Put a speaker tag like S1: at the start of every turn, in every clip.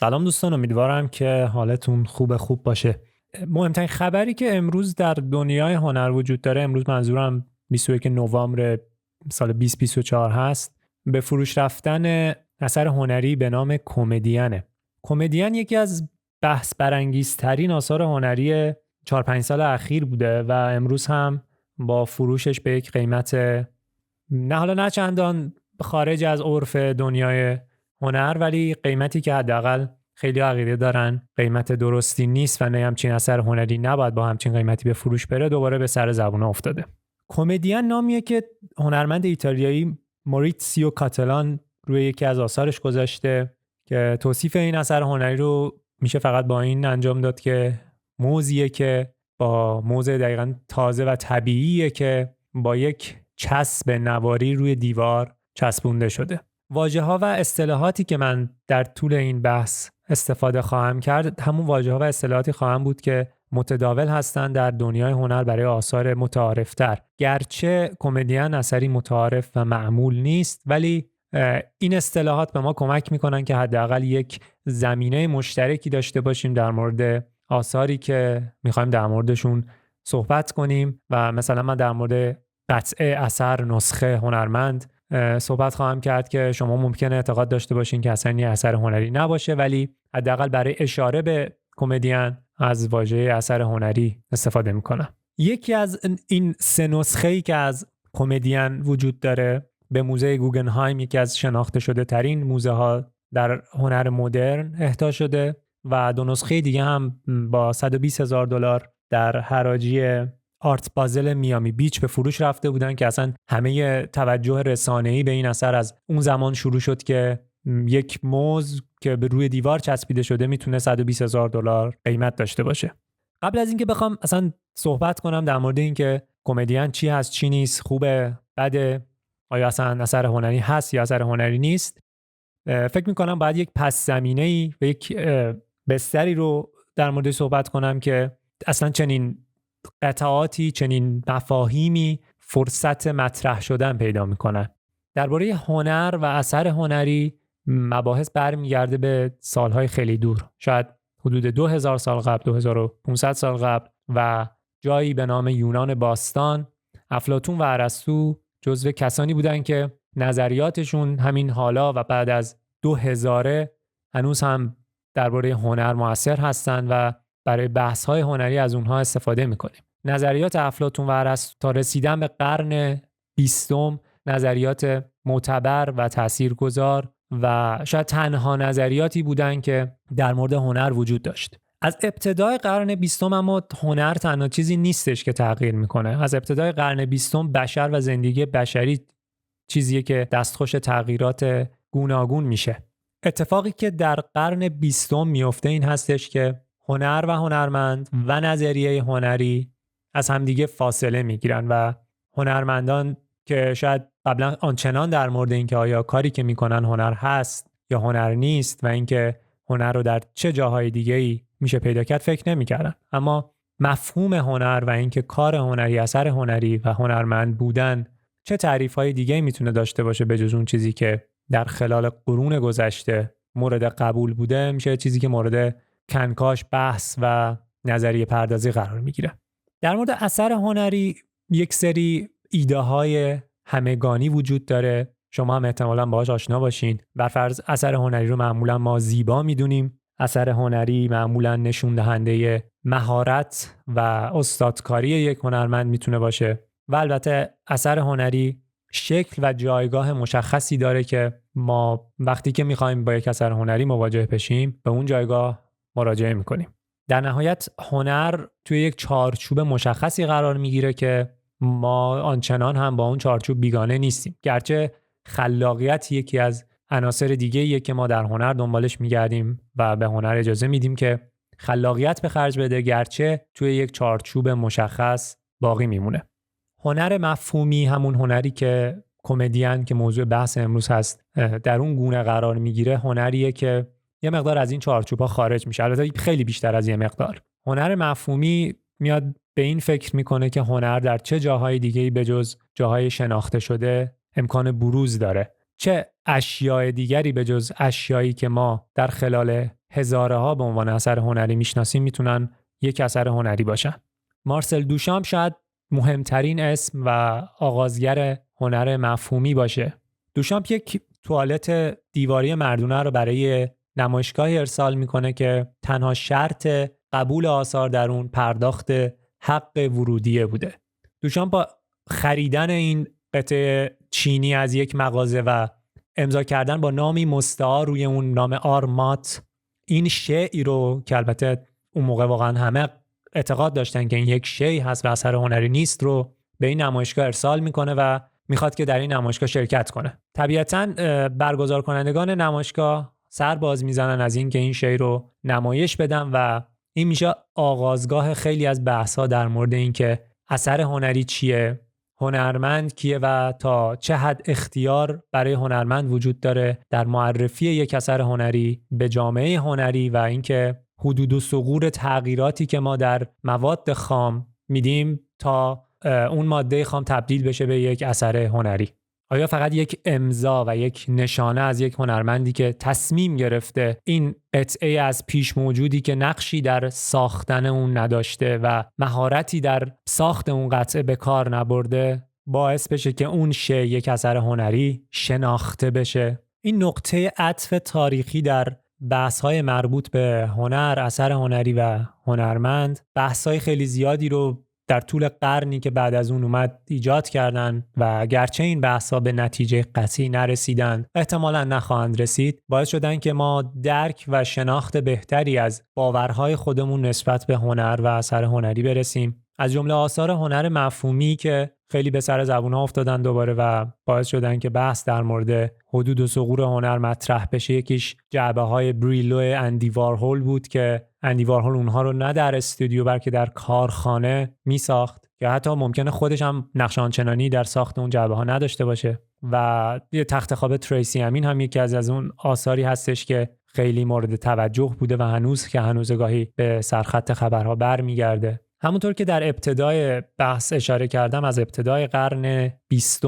S1: سلام دوستان، امیدوارم که حالتون خوب باشه. مهمترین خبری که امروز در دنیای هنر وجود داره، امروز منظورم 21 نوامبر سال 2024 هست، به فروش رفتن اثر هنری به نام کمدین. کمدین یکی از بحث برانگیزترین آثار هنری 4-5 سال اخیر بوده و امروز هم با فروشش به یک قیمت نه چندان خارج از عرف دنیای هنر، ولی قیمتی که حداقل خیلی عقیده دارن قیمت درستی نیست و نه همچین اثر هنری نباید با همچین قیمتی به فروش بره، دوباره به سر زبون افتاده. کمدین نامیه که هنرمند ایتالیایی موریتسیو کاتالان روی یکی از آثارش گذاشته که توصیف این اثر هنری رو میشه فقط با این انجام داد که موزیه که با موز دقیقاً تازه و طبیعیه که با یک چسب نواری روی دیوار چسبونده شده. واژه‌ها و اصطلاحاتی که من در طول این بحث استفاده خواهم کرد همون واژه‌ها و اصطلاحاتی خواهم بود که متداول هستند در دنیای هنر برای آثار متعارف‌تر. گرچه کمدین اثری متعارف و معمول نیست، ولی این اصطلاحات به ما کمک میکنن که حداقل یک زمینه مشترکی داشته باشیم در مورد آثاری که میخوایم در موردشون صحبت کنیم و مثلا من در مورد قطعه، اثر، نسخه، هنرمند صحبت خواهم کرد که شما ممکنه اعتقاد داشته باشین که اصلا یه اثر هنری نباشه، ولی حداقل برای اشاره به کمدین از واژه اثر هنری استفاده میکنم. یکی از این 3 نسخه‌ای که از کمدین وجود داره به موزه گوگنهایم، یکی از شناخته شده ترین موزه ها در هنر مدرن اهدا شده و 2 نسخه دیگه هم با $120,000 در حراجی آرت بازل میامی بیچ به فروش رفته بودن که اصلا همه توجه رسانه‌ای به این اثر از اون زمان شروع شد که یک موز که به روی دیوار چسبیده شده میتونه $120,000 قیمت داشته باشه. قبل از اینکه بخوام اصلا صحبت کنم در مورد اینکه کمدین چی هست چی نیست، خوبه، بده، آیا اصلا اثر هنری هست یا اثر هنری نیست، فکر میکنم باید یک پس زمینه‌ای و یک بستری رو در مورد صحبت کنم که اصلا چنین قطعاتی، چنین مفاهیمی فرصت مطرح شدن پیدا میکنن. درباره هنر و اثر هنری مباحث برمیگرده به سالهای خیلی دور، شاید حدود 2000 سال قبل، 2500 سال قبل، و جایی به نام یونان باستان افلاطون و ارسطو جزو کسانی بودن که نظریاتشون همین حالا و بعد از 2000 هنوز هم درباره هنر مؤثر هستن و برای بحث‌های هنری از اونها استفاده می‌کنیم. نظریات افلاطون و ارسطو تا رسیدن به قرن 20 نظریات معتبر و تاثیرگذار و شاید تنها نظریاتی بودن که در مورد هنر وجود داشت. از ابتدای قرن 20 اما هنر تنها چیزی نیستش که تغییر می‌کنه. از ابتدای قرن 20 بشر و زندگی بشری چیزیه که دستخوش تغییرات گوناگون میشه. اتفاقی که در قرن 20 میفته این هستش که هنر و هنرمند و نظریه هنری از همدیگه فاصله میگیرن و هنرمندان که شاید قبلا آنچنان در مورد اینکه آیا کاری که میکنن هنر هست یا هنر نیست و اینکه هنر رو در چه جاهای دیگه‌ای میشه پیدا کرد فکر نمیکردن، اما مفهوم هنر و اینکه کار هنری، اثر هنری و هنرمند بودن چه تعریف‌های دیگه‌ای میتونه داشته باشه به جز اون چیزی که در خلال قرون گذشته مورد قبول بوده، میشه چیزی که مورد کنکاش، بحث و نظریه پردازی قرار میگیره. در مورد اثر هنری یک سری ایده های همگانی وجود داره، شما هم احتمالاً باهاش آشنا باشین. برفرض اثر هنری رو معمولاً ما زیبا میدونیم. اثر هنری معمولاً نشون دهنده مهارت و استادکاری یک هنرمند میتونه باشه و البته اثر هنری شکل و جایگاه مشخصی داره که ما وقتی که میخوایم با یک اثر هنری مواجه بشیم به اون جایگاه مراجعه میکنیم. در نهایت هنر توی یک چارچوب مشخصی قرار میگیره که ما آنچنان هم با اون چارچوب بیگانه نیستیم، گرچه خلاقیت یکی از عناصر دیگه‌ایه که ما در هنر دنبالش میگردیم و به هنر اجازه میدیم که خلاقیت به خرج بده، گرچه توی یک چارچوب مشخص باقی میمونه. هنر مفهومی، همون هنری که کمدین که موضوع بحث امروز هست در اون گونه قرار میگیره، هنریه که یه مقدار از این چارچوب‌ها خارج میشه، البته خیلی بیشتر از یه مقدار. هنر مفهومی میاد به این فکر میکنه که هنر در چه جاهای دیگه‌ای به جز جاهای شناخته شده امکان بروز داره، چه اشیاء دیگری به جز اشیایی که ما در خلال هزاره ها به عنوان اثر هنری میشناسیم میتونن یک اثر هنری باشن. مارسل دوشامپ شاید مهمترین اسم و آغازگر هنر مفهومی باشه. دوشامپ یک توالت دیواری مردونه رو برای نمایشگاهی ارسال میکنه که تنها شرط قبول آثار در اون پرداخت حق ورودیه بوده. دوشامپ با خریدن این قطعه چینی از یک مغازه و امضا کردن با نامی مستعار روی اون نام آرمات، این شیعی رو که البته اون موقع واقعا همه اعتقاد داشتن که این یک شیء هست و اثر هنری نیست، رو به این نمایشگاه ارسال میکنه و میخواد که در این نمایشگاه شرکت کنه. طبیعتاً برگزار کنندگان نمایشگاه سر باز میزنن از این که این شیء رو نمایش بدن و این میشه آغازگاه خیلی از بحث‌ها در مورد این که اثر هنری چیه، هنرمند کیه و تا چه حد اختیار برای هنرمند وجود داره در معرفی یک اثر هنری به جامعه هنری و اینکه حدود و ثغور تغییراتی که ما در مواد خام میدیم تا اون ماده خام تبدیل بشه به یک اثر هنری. آیا فقط یک امضا و یک نشانه از یک هنرمندی که تصمیم گرفته این قطعه از پیش موجودی که نقشی در ساختن اون نداشته و مهارتی در ساخت اون قطعه به کار نبرده باعث بشه که اون شیء یک اثر هنری شناخته بشه؟ این نقطه عطف تاریخی در بحث‌های مربوط به هنر، اثر هنری و هنرمند، بحث‌های خیلی زیادی رو در طول قرنی که بعد از اون اومد ایجاد کردن و گرچه این بحث‌ها به نتیجه قطعی نرسیدن، احتمالاً نخواهند رسید، باعث شدن که ما درک و شناخت بهتری از باورهای خودمون نسبت به هنر و اثر هنری برسیم. از جمله آثار هنر مفهومی که خیلی به سر زبون‌ها افتادن دوباره و باعث شدن که بحث در مورد حدود و ثغور هنر مطرح بشه. یکیش جعبه‌های بریلو اندی وارهول بود که اندی وارهول اونها رو نه در استودیو بلکه در کارخانه میساخت که حتی ممکنه خودش هم نقش آنچنانی در ساخت اون جعبه‌ها نداشته باشه. و یه تخت خواب تریسی امین هم یکی از اون آثاری هستش که خیلی مورد توجه بوده و هنوز گاهی به سرخط خبرها برمیگرده. همونطور که در ابتدای بحث اشاره کردم، از ابتدای قرن 20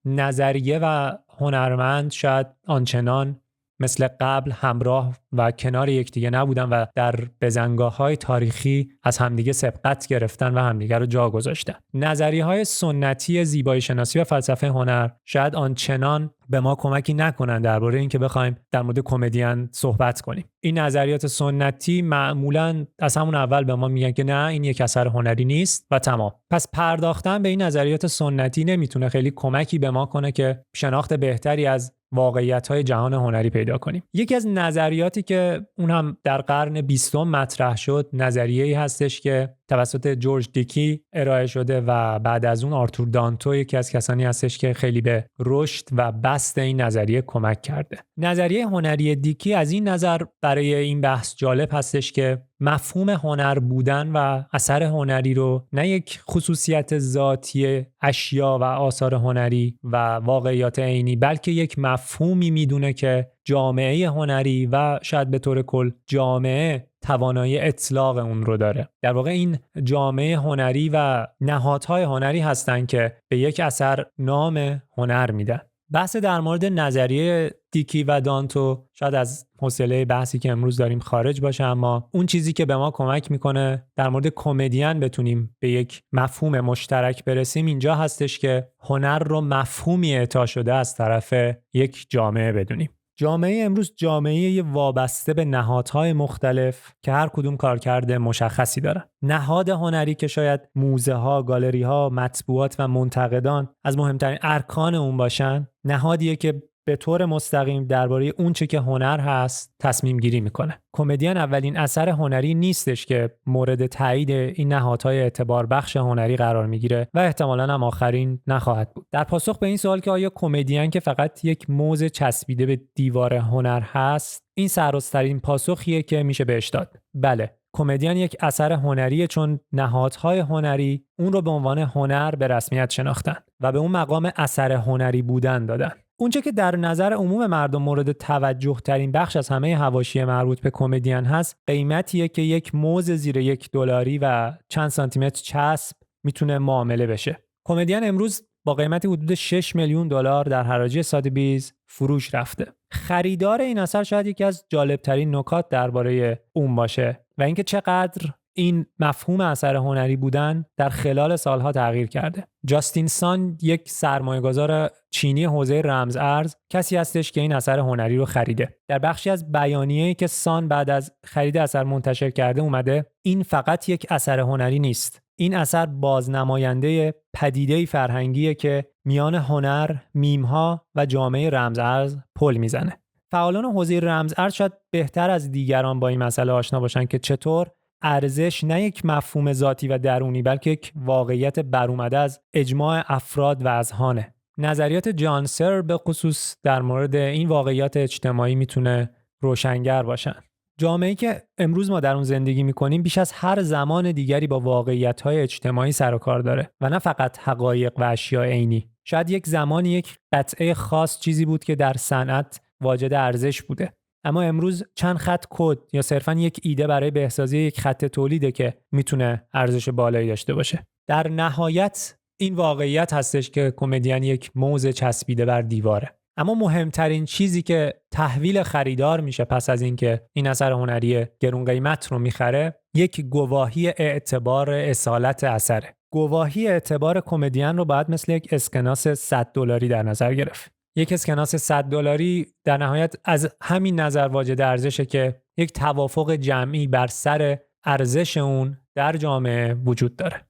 S1: نظریه و هنرمند شاید آنچنان مثل قبل همراه و کنار یکدیگه نبودن و در بزنگاه‌های تاریخی از همدیگه سبقت گرفتن و همدیگه رو جا گذاشتن. نظریه‌های سنتی زیبایی شناسی و فلسفه هنر شاید آنچنان به ما کمکی نکنن درباره این که بخوایم در مورد کمدین صحبت کنیم. این نظریات سنتی معمولاً از همون اول به ما میگن که نه، این یک اثر هنری نیست و تمام. پس پرداختن به این نظریات سنتی نمیتونه خیلی کمکی به ما کنه که شناخت بهتری از واقعیت‌های جهان هنری پیدا کنیم. یکی از نظریاتی که اون هم در قرن 20 مطرح شد، نظریه‌ای هستش که توسط جورج دیکی ارائه شده و بعد از اون آرتور دانتو یکی از کسانی هستش که خیلی به رشد و بسط این نظریه کمک کرده. نظریه هنری دیکی از این نظر برای این بحث جالب هستش که مفهوم هنر بودن و اثر هنری رو نه یک خصوصیت ذاتی اشیا و آثار هنری و واقعیات عینی، بلکه یک مفهومی میدونه که جامعه هنری و شاید به طور کل جامعه توانایی اطلاق اون رو داره. در واقع این جامعه هنری و نهادهای هنری هستن که به یک اثر نام هنر میدن. بحث در مورد نظریه دیکی و دانتو شاید از حوصله بحثی که امروز داریم خارج باشه، اما اون چیزی که به ما کمک میکنه در مورد کمدین بتونیم به یک مفهوم مشترک برسیم اینجا هستش که هنر رو مفهومی اعطا شده از طرف یک جامعه بدونیم. جامعه امروز جامعه وابسته به نهادهای مختلف که هر کدوم کارکرد مشخصی دارن. نهاد هنری که شاید موزه ها، گالری ها، مطبوعات و منتقدان از مهمترین ارکان اون باشن، نهادیه که به طور مستقیم درباره اون چه که هنر هست تصمیم گیری میکنه. کمدین اولین اثر هنری نیستش که مورد تایید این نهادهای اعتبار بخش هنری قرار میگیره و احتمالاً هم آخرین نخواهد بود. در پاسخ به این سوال که آیا کمدین که فقط یک موز چسبیده به دیوار هنر هست، این سرراست‌ترین پاسخیه که میشه بهش داد. بله، کمدین یک اثر هنریه، چون نهادهای هنری اون رو به عنوان هنر به رسمیت شناختن و به اون مقام اثر هنری بودن دادن. اونچه که در نظر عموم مردم مورد توجه ترین بخش از همه حواشی مربوط به کمدین هست، قیمتیه که یک موز زیر $1 و چند سانتیمتر چسب میتونه معامله بشه. کمدین امروز با قیمتی حدود $6 میلیون در حراجی ساده‌بیز فروش رفته. خریدار این اثر شاید یکی از جالبترین نکات درباره اون باشه و اینکه چقدر این مفهوم اثر هنری بودن در خلال سالها تغییر کرده. جاستین سان، یک سرمایه‌گذار چینی حوزه رمز ارز، کسی هستش که این اثر هنری رو خریده. در بخشی از بیانیه‌ای که سان بعد از خرید اثر منتشر کرده اومده این فقط یک اثر هنری نیست. این اثر بازنماینده پدیده‌ای فرهنگیه که میان هنر، میم‌ها و جامعه رمز ارز پل میزنه. فعالان حوزه رمز ارز شاید بهتر از دیگران با این مسئله آشنا باشن که چطور ارزش نه یک مفهوم ذاتی و درونی بلکه یک واقعیت برومده از اجماع افراد و اذهانه. نظریات جان سر به خصوص در مورد این واقعیت اجتماعی میتونه روشنگر باشن. جامعه‌ای که امروز ما در اون زندگی میکنیم بیش از هر زمان دیگری با واقعیت‌های اجتماعی سر و کار داره و نه فقط حقایق و اشیاء عینی. شاید یک زمانی یک قطعه خاص چیزی بود که در صنعت واجد ارزش بوده، اما امروز چند خط کد یا صرفاً یک ایده برای بهسازی یک خط تولیده که میتونه ارزش بالایی داشته باشه. در نهایت این واقعیت هستش که کمدین یک موز چسبیده بر دیواره. اما مهمترین چیزی که تحویل خریدار میشه پس از اینکه این اثر هنری گرون قیمت رو میخره، یک گواهی اعتبار اصالت اثره. گواهی اعتبار کمدین رو باید مثل یک اسکناس $100 در نظر گرفت. یک اسکناس $100 در نهایت از همین نظر واجد ارزشه که یک توافق جمعی بر سر ارزش اون در جامعه وجود داره.